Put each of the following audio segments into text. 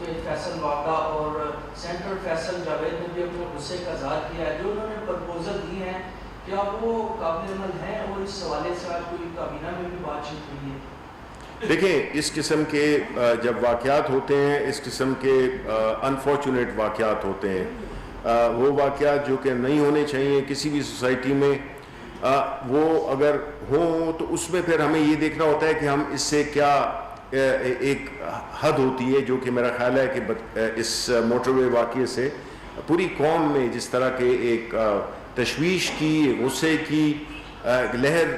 کہ فیصل واقع اور سینٹر فیصل جاوید نے بھی اپنے غصے کا اظہار کیا ہے، جو انہوں نے پرپوزل دی ہیں کیا وہ قابل عمل ہیں، اور اس حوالے سے آج کوئی کابینہ میں بھی بات چیت ہوئی ہے؟ دیکھیں اس قسم کے جب واقعات ہوتے ہیں، اس قسم کے انفارچونیٹ واقعات ہوتے ہیں، وہ واقعات جو کہ نہیں ہونے چاہیے کسی بھی سوسائٹی میں، وہ اگر ہوں تو اس میں پھر ہمیں یہ دیکھنا ہوتا ہے کہ ہم اس سے کیا ایک حد ہوتی ہے، جو کہ میرا خیال ہے کہ اس موٹر وے واقعے سے پوری قوم میں جس طرح کے ایک تشویش کی، غصے کی لہر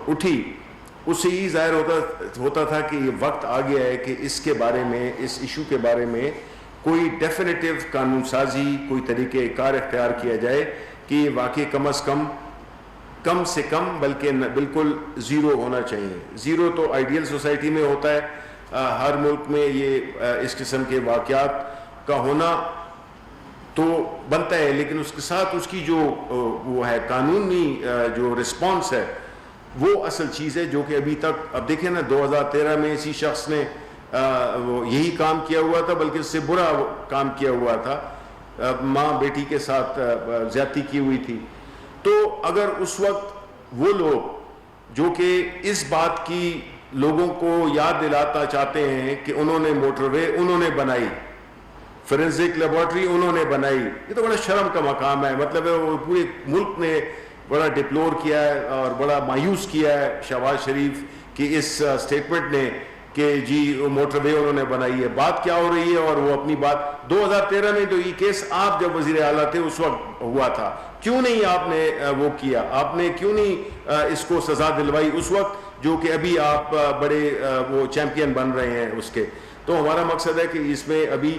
اٹھی، اس سے یہ ظاہر ہوتا تھا کہ یہ وقت آ گیا ہے کہ اس کے بارے میں، اس ایشو کے بارے میں کوئی ڈیفینیٹو قانون سازی، کوئی طریقہ کار اختیار کیا جائے کہ یہ واقعی کم سے کم بلکہ بالکل زیرو ہونا چاہیے۔ زیرو تو آئیڈیل سوسائٹی میں ہوتا ہے، ہر ملک میں یہ اس قسم کے واقعات کا ہونا تو بنتا ہے، لیکن اس کے ساتھ اس کی جو وہ ہے قانونی جو رسپانس ہے وہ اصل چیز ہے، جو کہ ابھی تک اب دیکھیں نا 2013 میں اسی شخص نے یہی کام کیا ہوا تھا، بلکہ اس سے برا کام کیا ہوا تھا، ماں بیٹی کے ساتھ زیادتی کی ہوئی تھی۔ تو اگر اس وقت وہ لوگ جو کہ اس بات کی لوگوں کو یاد دلانا چاہتے ہیں کہ انہوں نے موٹر وے انہوں نے بنائی، فورینسک لیبارٹری انہوں نے بنائی، یہ تو بڑا شرم کا مقام ہے، مطلب ہے وہ پورے ملک نے بڑا ڈپلور کیا ہے اور بڑا مایوس کیا ہے شہباز شریف کی اس سٹیٹمنٹ نے کہ جی موٹر وے انہوں نے بنائی ہے۔ بات کیا ہو رہی ہے، اور وہ اپنی بات 2013 میں تو یہ کیس آپ جب وزیر اعلیٰ تھے اس وقت ہوا تھا، کیوں نہیں آپ نے وہ کیا، آپ نے کیوں نہیں اس کو سزا دلوائی اس وقت، جو کہ ابھی آپ بڑے وہ چیمپئن بن رہے ہیں اس کے۔ تو ہمارا مقصد ہے کہ اس میں ابھی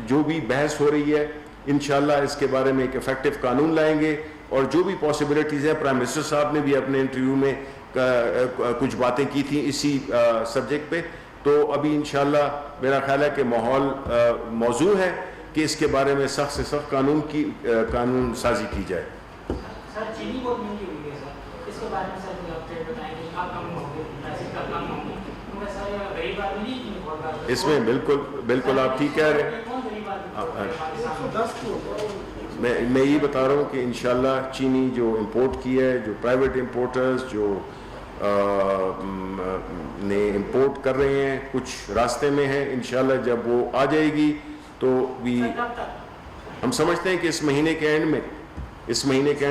جو بھی بحث ہو رہی ہے انشاءاللہ اس کے بارے میں ایک افیکٹو قانون لائیں گے، اور جو بھی پاسبلٹیز ہیں، پرائم منسٹر صاحب نے بھی اپنے انٹرویو میں کچھ باتیں کی تھیں اسی سبجیکٹ پہ، تو ابھی انشاءاللہ میرا خیال ہے کہ ماحول موضوع ہے کہ اس کے بارے میں سخت سے سخت قانون سازی کی جائے۔ سر چینی بہت مہنگی ہوئی ہے سر، اس کے بارے میں سر اپڈیٹ بتائیں گے، کیا کم ہوگی، پیسے کا کم ہوگی، کیونکہ سر غریب آدمی نہیں بہت، اس میں بالکل آپ ٹھیک کہہ رہے ہیں۔ میں یہ بتا رہا ہوں کہ انشاءاللہ چینی جو امپورٹ کی ہے، جو پرائیویٹ امپورٹرز جو نے امپورٹ کر رہے ہیں، کچھ راستے میں ہیں، انشاءاللہ جب وہ آ جائے گی تو بھی ہم سمجھتے ہیں کہ اس مہینے کے اینڈ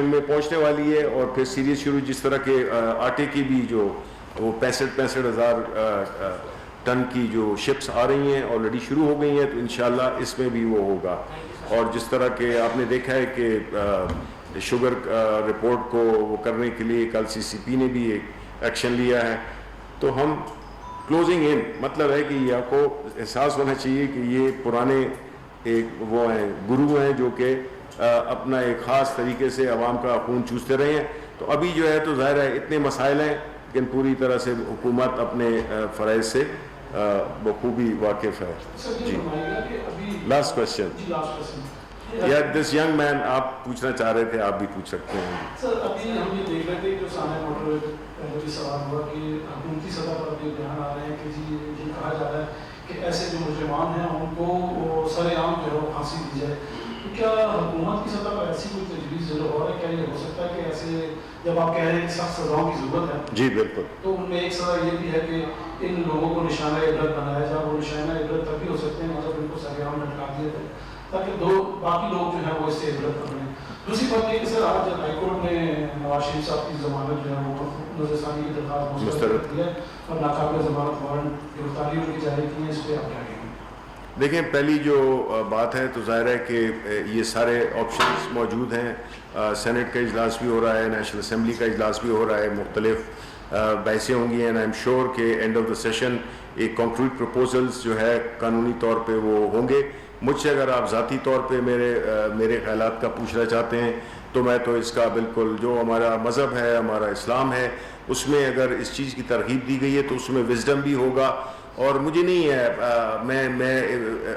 میں پہنچنے والی ہے، اور پھر سیریز شروع جس طرح کے آٹے کی بھی جو وہ 65,000 ٹن کی جو شپس آ رہی ہیں آلریڈی شروع ہو گئی ہیں، تو انشاءاللہ اس میں بھی وہ ہوگا۔ اور جس طرح کہ آپ نے دیکھا ہے کہ شوگر رپورٹ کو وہ کرنے کے لیے کل CCP نے بھی ایک ایکشن لیا ہے، تو ہم کلوزنگ ان مطلب ہے کہ یہ آپ کو احساس ہونا چاہیے کہ یہ پرانے ایک وہ ہیں گرو ہیں جو کہ اپنا ایک خاص طریقے سے عوام کا خون چوستے رہے ہیں، تو ابھی جو ہے تو ظاہر ہے اتنے مسائل ہیں لیکن پوری طرح سے حکومت اپنے فرائض سے بخوبی واقف ہے۔ جی لاسٹ کوشچن، یا دس ینگ مین آپ پوچھنا چاہ رہے تھے، آپ بھی پوچھ سکتے ہیں۔ سر ابھی ہم یہ دیکھ رہے تھے جو سامنے موٹر وے پہلے بھی سوال ہوا کہ حکومتی سطح پر بھی بیان آ رہے ہیں کہ جی یہ کہا جا رہا ہے کہ ایسے جو مجرمان ہیں ان کو سر عام جو ہے وہ پھانسی دی جائے، تو کیا حکومت کی سطح پر ایسی کوئی تجویز ضرور ہو رہا ہے؟ کیا یہ ہو سکتا ہے کہ ایسے جب آپ کہہ رہے ہیں کہ سخت سزاؤں کی ضرورت ہے، جی بالکل، تو ان میں ایک سزا یہ بھی ہے کہ ان لوگوں کو نشانہ عبرت بنایا جائے، وہ نشانہ عبرت تب بھی ہو سکتے ہیں مطلب ان کو سر عام لٹکا دیا جائے تاکہ باقی لوگ جو ہیں وہ اس سے عبرت پکڑیں۔ دوسری بات یہ کہ سر آج ہائی کورٹ نے نواز شریف صاحب کی ضمانت جو ہے وہ نظر ثانی کی درخواست مسترد کی ہے اور ناقابل ضمانت وارنٹ گرفتاری ان کی جاری کی ہے، اس پہ آپ کیا کہیں گے؟ دیکھیں پہلی جو بات ہے تو ظاہر ہے کہ یہ سارے آپشنز موجود ہیں، سینٹ کا اجلاس بھی ہو رہا ہے، نیشنل اسمبلی کا اجلاس بھی ہو رہا ہے، مختلف بحثیں ہوں گی، اینڈ آئی ایم شیور کہ اینڈ آف دا سیشن ایک کانکریٹ پروپوزلز جو ہے قانونی طور پہ وہ ہوں گے۔ مجھ سے اگر آپ ذاتی طور پہ میرے خیالات کا پوچھنا چاہتے ہیں تو میں تو اس کا بالکل جو ہمارا مذہب ہے، ہمارا اسلام ہے، اس میں اگر اس چیز کی ترغیب دی گئی ہے تو اس میں وزڈم بھی ہوگا، اور مجھے نہیں ہے میں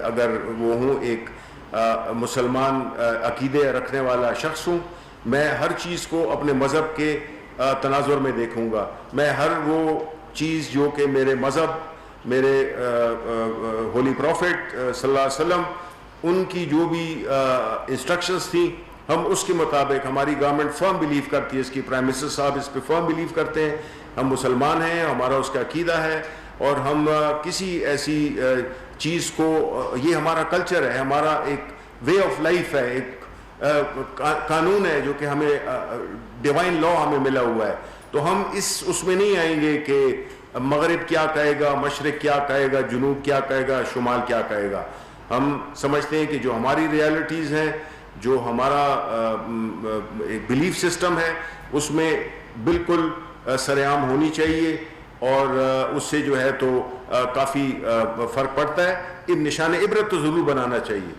اگر وہ ہوں ایک مسلمان عقیدے رکھنے والا شخص ہوں، میں ہر چیز کو اپنے مذہب کے تناظر میں دیکھوں گا، میں ہر وہ چیز جو کہ میرے مذہب میرے ہولی پروفٹ صلی اللہ علیہ وسلم ان کی جو بھی انسٹرکشنز تھیں ہم اس کے مطابق, ہماری گورنمنٹ فرم بلیو کرتی ہے اس کی, پرائم منسٹر صاحب اس پہ فرم بلیو کرتے ہیں, ہم مسلمان ہیں, ہمارا اس کا عقیدہ ہے, اور ہم کسی ایسی چیز کو, یہ ہمارا کلچر ہے, ہمارا ایک وے آف لائف ہے, ایک قانون ہے جو کہ ہمیں ڈیوائن لا ہمیں ملا ہوا ہے. تو ہم اس میں نہیں آئیں گے کہ مغرب کیا کہے گا, مشرق کیا کہے گا, جنوب کیا کہے گا, شمال کیا کہے گا. ہم سمجھتے ہیں کہ جو ہماری ریالٹیز ہیں, جو ہمارا ایک بلیف سسٹم ہے, اس میں بالکل سر عام ہونی چاہیے, اور اس سے جو ہے تو کافی فرق پڑتا ہے. نشان عبرت تو ضرور بنانا چاہیے.